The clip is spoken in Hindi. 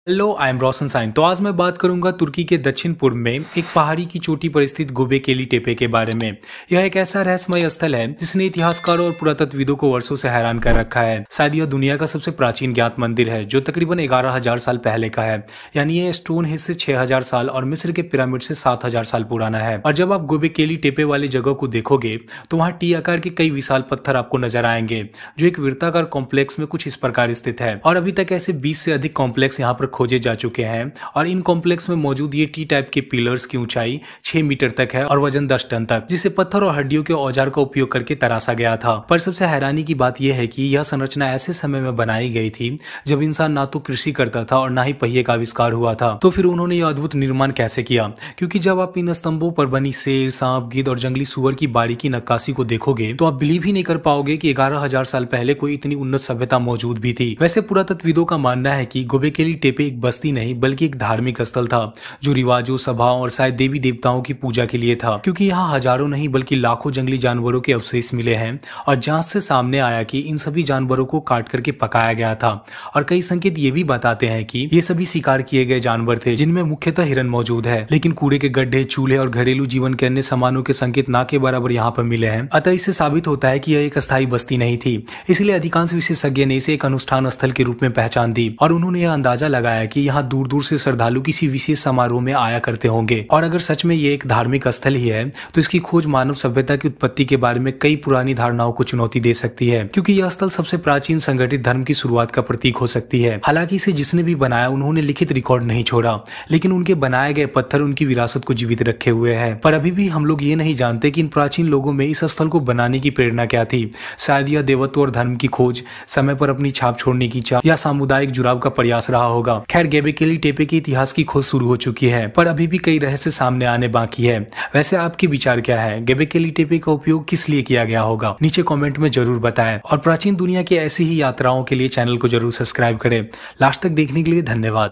Hello, I am Roshan Sain. तो आज मैं बात करूंगा तुर्की के दक्षिण पूर्व में एक पहाड़ी की चोटी पर स्थित गोबेकेली टेपे के बारे में। यह एक ऐसा रहस्यमय स्थल है जिसने इतिहासकारों और पुरातत्वविदों को वर्षों से हैरान कर रखा है। शायद यह दुनिया का सबसे प्राचीन ज्ञात मंदिर है जो तकरीबन 11,000 साल पहले का है। यानी यह स्टोन हेज से 6,000 साल और मिस्र के पिरामिड से 7,000 साल पुराना है। और जब आप गोबेकेली टेपे वाली जगह को देखोगे तो वहाँ टी आकार के कई विशाल पत्थर आपको नजर आएंगे जो एक वृत्ताकार कॉम्प्लेक्स में कुछ इस प्रकार स्थित है। और अभी तक ऐसे 20 से अधिक कॉम्प्लेक्स यहाँ पर खोजे जा चुके हैं और इन कॉम्प्लेक्स में मौजूद ये टी टाइप के पिलर्स की ऊंचाई 6 मीटर तक है और वजन 10 टन तक, जिसे पत्थर और हड्डियों के औजार का उपयोग करके तराशा गया था। पर सबसे हैरानी की बात यह है कि यह संरचना ऐसे समय में बनाई गई थी जब इंसान ना तो कृषि करता था और ना ही पहिए का आविष्कार हुआ था। तो फिर उन्होंने यह अद्भुत निर्माण कैसे किया? क्योंकि जब आप इन स्तंभों पर बनी शेर, सांप, गिद्ध और जंगली सुअर की बारीकी नक्काशी को देखोगे तो आप बिलीव ही नहीं कर पाओगे कि 11,000 साल पहले कोई इतनी उन्नत सभ्यता मौजूद भी थी। वैसे पुरातत्वविदों का मानना है कि गोबेकेली टेपे एक बस्ती नहीं बल्कि एक धार्मिक स्थल था जो रिवाजों, सभाओं और शायद देवी देवताओं की पूजा के लिए था। क्योंकि यहाँ हजारों नहीं बल्कि लाखों जंगली जानवरों के अवशेष मिले हैं और जांच से सामने आया कि इन सभी जानवरों को काट करके पकाया गया था। और कई संकेत ये भी बताते हैं कि ये सभी शिकार किए गए जानवर थे जिनमें मुख्यतः हिरन मौजूद है, लेकिन कूड़े के गड्ढे, चूल्हे और घरेलू जीवन के अन्य सामानों के संकेत ना के बराबर यहाँ पर मिले हैं। अतः इससे साबित होता है कि यह एक अस्थायी बस्ती नहीं थी। इसलिए अधिकांश विशेषज्ञ ने इसे एक अनुष्ठान स्थल के रूप में पहचान दी और उन्होंने यह अंदाजा लगाया कि यहाँ दूर दूर से श्रद्धालु किसी विशेष समारोह में आया करते होंगे। और अगर सच में ये एक धार्मिक स्थल ही है तो इसकी खोज मानव सभ्यता की उत्पत्ति के बारे में कई पुरानी धारणाओं को चुनौती दे सकती है, क्योंकि यह स्थल सबसे प्राचीन संगठित धर्म की शुरुआत का प्रतीक हो सकती है। हालांकि इसे जिसने भी बनाया उन्होंने लिखित रिकॉर्ड नहीं छोड़ा, लेकिन उनके बनाए गए पत्थर उनकी विरासत को जीवित रखे हुए हैं। पर अभी भी हम लोग ये नहीं जानते कि इन प्राचीन लोगों में इस स्थल को बनाने की प्रेरणा क्या थी। शायद यह देवत्व और धर्म की खोज, समय पर अपनी छाप छोड़ने की चाह या सामुदायिक जुड़ाव का प्रयास रहा होगा। खैर, गोबेकेली टेपे के इतिहास की खोज शुरू हो चुकी है पर अभी भी कई रहस्य सामने आने बाकी है। वैसे आपके विचार क्या है? गोबेकेली टेपे का उपयोग किस लिए किया गया होगा? नीचे कमेंट में जरूर बताएं और प्राचीन दुनिया की ऐसी ही यात्राओं के लिए चैनल को जरूर सब्सक्राइब करें। लास्ट तक देखने के लिए धन्यवाद।